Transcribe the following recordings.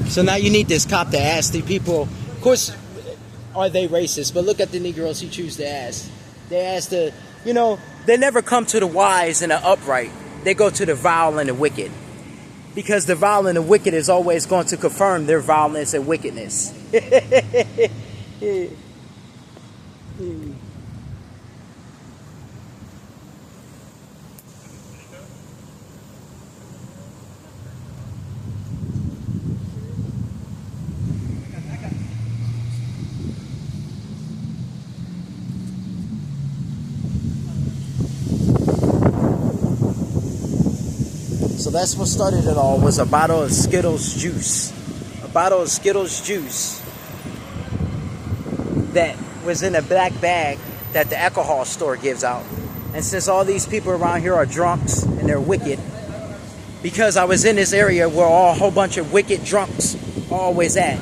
So now you need this cop to ask the people, of course, are they racist? But look at the Negroes he choose to ask. They ask the, you know, they never come to the wise and the upright. They go to the vile and the wicked. Because the vile and the wicked is always going to confirm their violence and wickedness. So that's what started it all, was a bottle of Skittles juice. A bottle of Skittles juice that was in a black bag that the alcohol store gives out. And since all these people around here are drunks and they're wicked, because I was in this area where a whole bunch of wicked drunks are always at,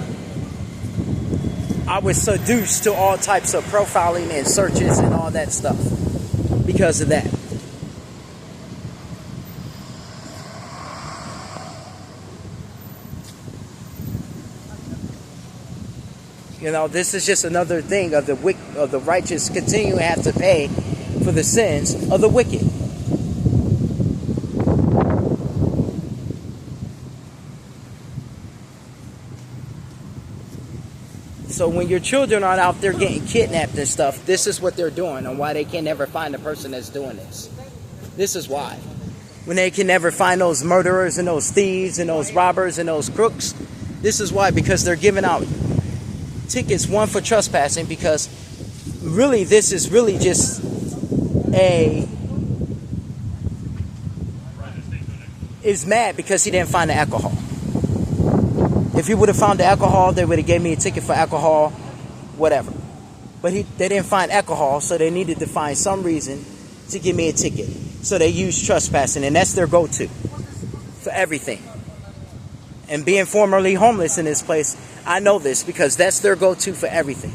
I was seduced to all types of profiling and searches and all that stuff because of that. You know, this is just another thing of the righteous continuing to have to pay for the sins of the wicked. So when your children aren't out there getting kidnapped and stuff, this is what they're doing and why they can never find the person that's doing this. This is why. When they can never find those murderers and those thieves and those robbers and those crooks, this is why, because they're giving out tickets, one for trespassing, because really this is really just is mad because he didn't find the alcohol. If he would have found the alcohol, they would have gave me a ticket for alcohol, whatever. But they didn't find alcohol, so they needed to find some reason to give me a ticket. So they used trespassing, and that's their go-to for everything. And being formerly homeless in this place, I know this because that's their go-to for everything.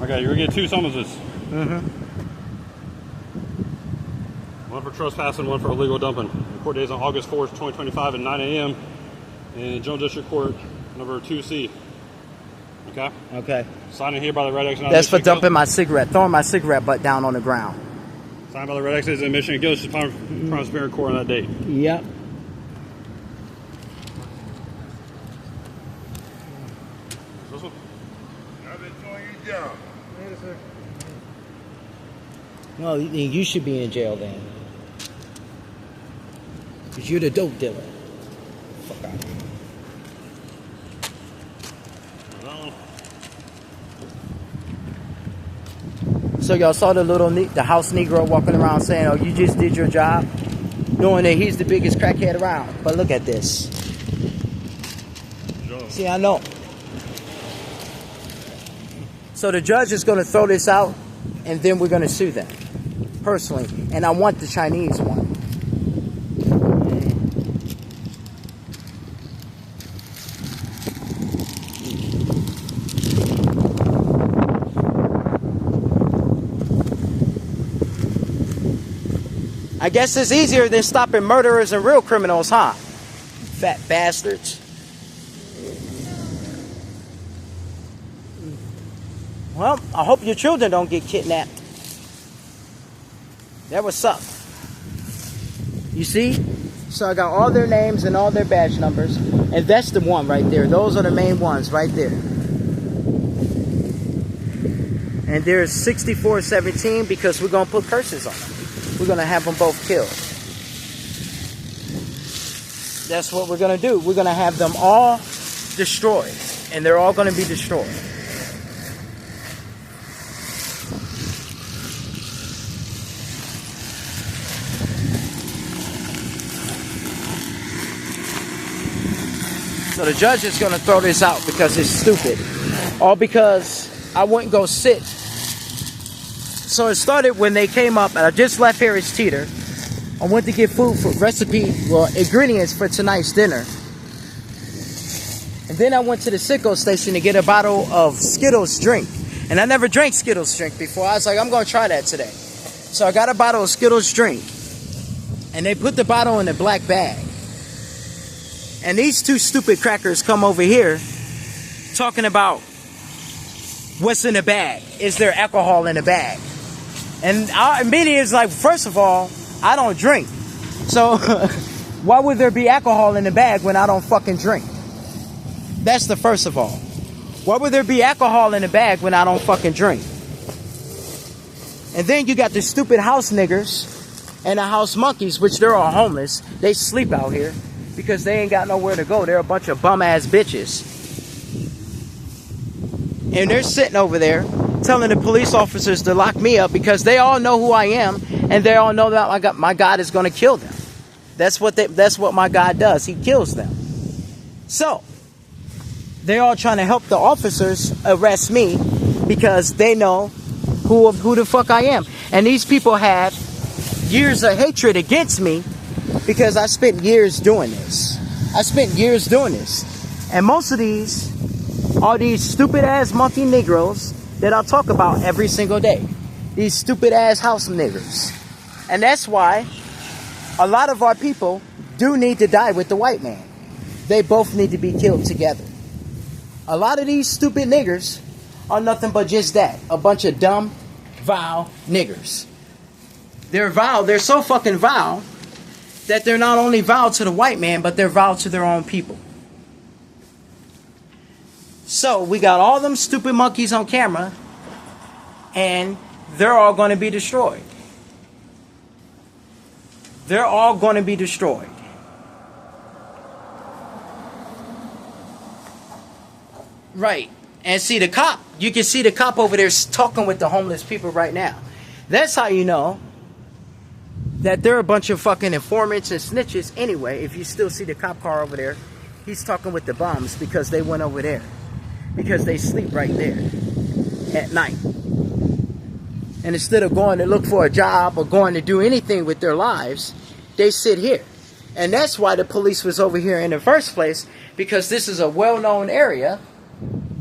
Okay, you're gonna get 2 summonses. Mm-hmm. One for trespassing, one for illegal dumping. The court days on August 4th, 2025 at 9 a.m. in Jones District Court, number 2C. Okay? Okay. Signing here by the red X. That's for dumping my cigarette, throwing my cigarette butt down on the ground. Signed by the red X is admission. It goes to the Superior Court on that date. Yep. This one? I've been doing your job. Well, you should be in jail then. Because you're the dope dealer. Fuck out. So y'all saw the house Negro walking around saying, "Oh, you just did your job," knowing that he's the biggest crackhead around. But look at this. See, I know. So the judge is going to throw this out, and then we're going to sue them personally. And I want the Chinese one. I guess it's easier than stopping murderers and real criminals, huh? Fat bastards. Well, I hope your children don't get kidnapped. That would suck. You see? So I got all their names and all their badge numbers. And that's the one right there. Those are the main ones right there. And there's 6417 because we're going to put curses on them. We're going to have them both killed. That's what we're going to do. We're going to have them all destroyed. And they're all going to be destroyed. So the judge is going to throw this out because it's stupid. All because I wouldn't go sit. So it started when they came up, and I just left Harris Teeter. I went to get food for ingredients for tonight's dinner. And then I went to the Sicko station to get a bottle of Skittles drink. And I never drank Skittles drink before. I was like, I'm going to try that today. So I got a bottle of Skittles drink. And they put the bottle in a black bag. And these two stupid crackers come over here talking about what's in the bag. Is there alcohol in the bag? And I immediately was like, first of all, I don't drink. So why would there be alcohol in the bag when I don't fucking drink? That's the first of all. Why would there be alcohol in the bag when I don't fucking drink? And then you got the stupid house niggers and the house monkeys, which they're all homeless. They sleep out here because they ain't got nowhere to go. They're a bunch of bum ass bitches. And they're sitting over there telling the police officers to lock me up because they all know who I am and they all know that my God is going to kill them. That's what my God does. He kills them. So they're all trying to help the officers arrest me because they know who the fuck I am. And these people have years of hatred against me because I spent years doing this. And most of these are these stupid ass monkey Negroes that I talk about every single day. These stupid ass house niggers. And that's why a lot of our people do need to die with the white man. They both need to be killed together. A lot of these stupid niggers are nothing but just that. A bunch of dumb, vile niggers. They're vile. They're so fucking vile that they're not only vile to the white man, but they're vile to their own people. So we got all them stupid monkeys on camera, and they're all going to be destroyed. They're all going to be destroyed. Right. And see the cop, you can see the cop over there talking with the homeless people right now. That's how you know that they're a bunch of fucking informants and snitches anyway. If you still see the cop car over there, he's talking with the bums because they went over there. Because they sleep right there at night. And instead of going to look for a job or going to do anything with their lives, they sit here. And that's why the police was over here in the first place, because this is a well-known area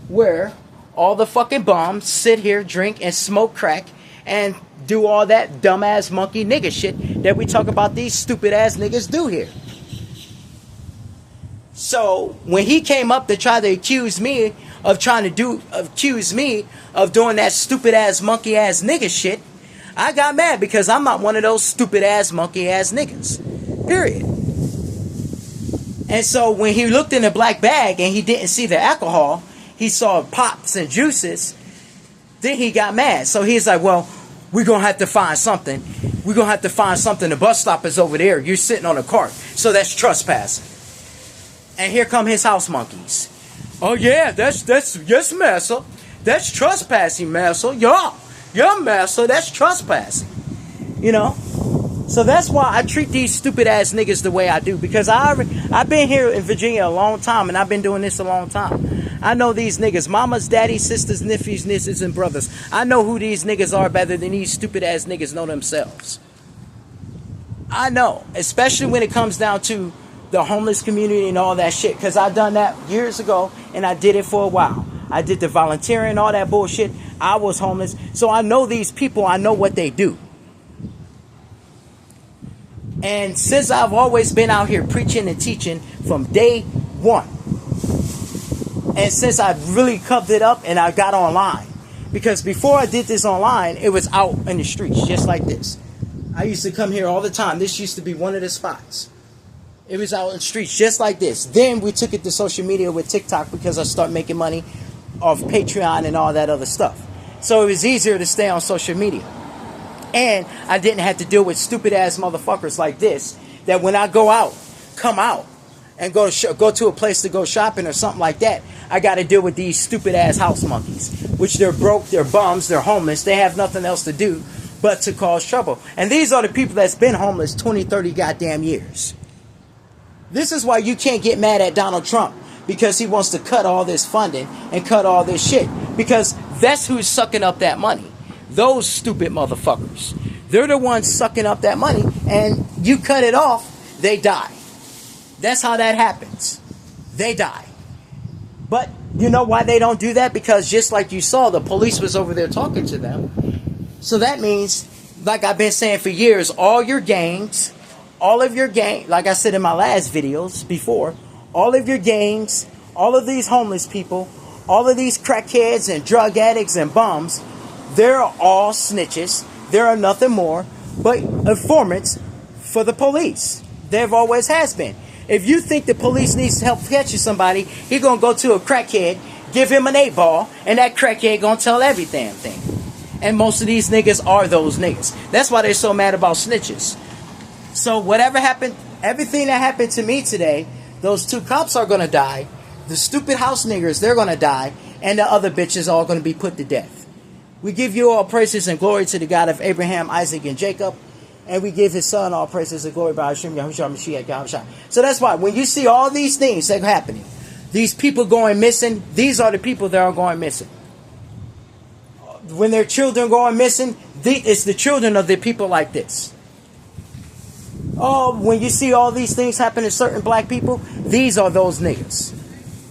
where all the fucking bums sit here, drink, and smoke crack, and do all that dumbass monkey nigga shit that we talk about these stupid ass niggas do here. So when he came up to try to accuse me of doing that stupid ass monkey ass nigga shit, I got mad because I'm not one of those stupid ass monkey ass niggas. Period. And so when he looked in the black bag and he didn't see the alcohol, he saw pops and juices, then he got mad. So he's like, well, we're going to have to find something. We're going to have to find something. The bus stop is over there. You're sitting on a cart. So that's trespassing. And here come his house monkeys. Oh yeah, that's yes, massa. That's trespassing, massa. Yeah, massa. That's trespassing. You know. So that's why I treat these stupid ass niggas the way I do, because I've been here in Virginia a long time, and I've been doing this a long time. I know these niggas, mamas, daddies, sisters, nephews, nieces, and brothers. I know who these niggas are better than these stupid ass niggas know themselves. I know, especially when it comes down to the homeless community and all that shit, because I done that years ago and I did it for a while. I did the volunteering, all that bullshit. I was homeless, so I know these people. I know what they do. And since I've always been out here preaching and teaching from day one, and since I really covered it up and I got online, because before I did this online, it was out in the streets just like this. I used to come here all the time. This used to be one of the spots. It was out in the streets just like this. Then we took it to social media with TikTok because I started making money off Patreon and all that other stuff. So it was easier to stay on social media. And I didn't have to deal with stupid ass motherfuckers like this, that when I go out, come out, and go to a place to go shopping or something like that, I got to deal with these stupid ass house monkeys, which they're broke, they're bums, they're homeless, they have nothing else to do but to cause trouble. And these are the people that's been homeless 20, 30 goddamn years. This is why you can't get mad at Donald Trump, because he wants to cut all this funding and cut all this shit. Because that's who's sucking up that money. Those stupid motherfuckers. They're the ones sucking up that money, and you cut it off, they die. That's how that happens. They die. But you know why they don't do that? Because just like you saw, the police was over there talking to them. So that means, like I've been saying for years, all of your gangs, like I said in my last videos before, all of your gangs, all of these homeless people, all of these crackheads and drug addicts and bums, they're all snitches. They're nothing more but informants for the police. They've always has been. If you think the police needs help catching somebody, he gonna go to a crackhead, give him an 8-ball, and that crackhead gonna tell every damn thing. And most of these niggas are those niggas. That's why they're so mad about snitches. So whatever happened, everything that happened to me today, those 2 cops are gonna die. The stupid house niggers, they're gonna die. And the other bitches are gonna be put to death. We give you all praises and glory to the God of Abraham, Isaac, and Jacob. And we give his son all praises and glory by Hashem, Yahushua, Mashiach, Yahushua. So that's why when you see all these things that are happening, these people going missing, these are the people that are going missing. When their children going missing, it's the children of the people like this. Oh, when you see all these things happen to certain black people, these are those niggas.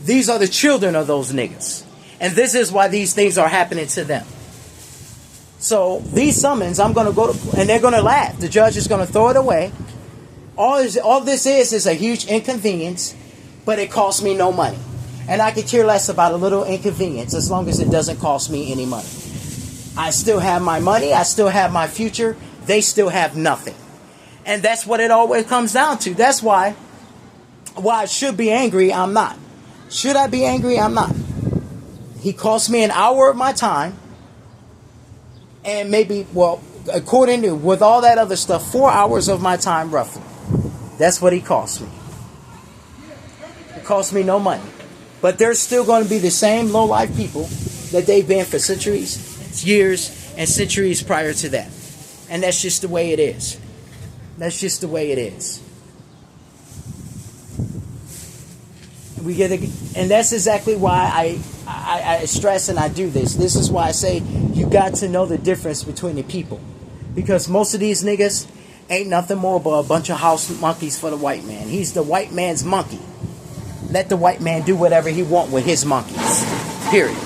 These are the children of those niggas. And this is why these things are happening to them. So these summons, I'm going to go to, and they're going to laugh. The judge is going to throw it away. All this is a huge inconvenience, but it costs me no money. And I could care less about a little inconvenience as long as it doesn't cost me any money. I still have my money. I still have my future. They still have nothing. And that's what it always comes down to. That's why I should be angry, I'm not. Should I be angry? I'm not. He cost me an hour of my time. And maybe, well, according to, with all that other stuff, 4 hours of my time roughly. That's what he cost me. It cost me no money. But there's still going to be the same low-life people that they've been for centuries, years, and centuries prior to that. And that's just the way it is. That's just the way it is. And that's exactly why I stress and I do this. This is why I say you got to know the difference between the people. Because most of these niggas ain't nothing more but a bunch of house monkeys for the white man. He's the white man's monkey. Let the white man do whatever he want with his monkeys. Period.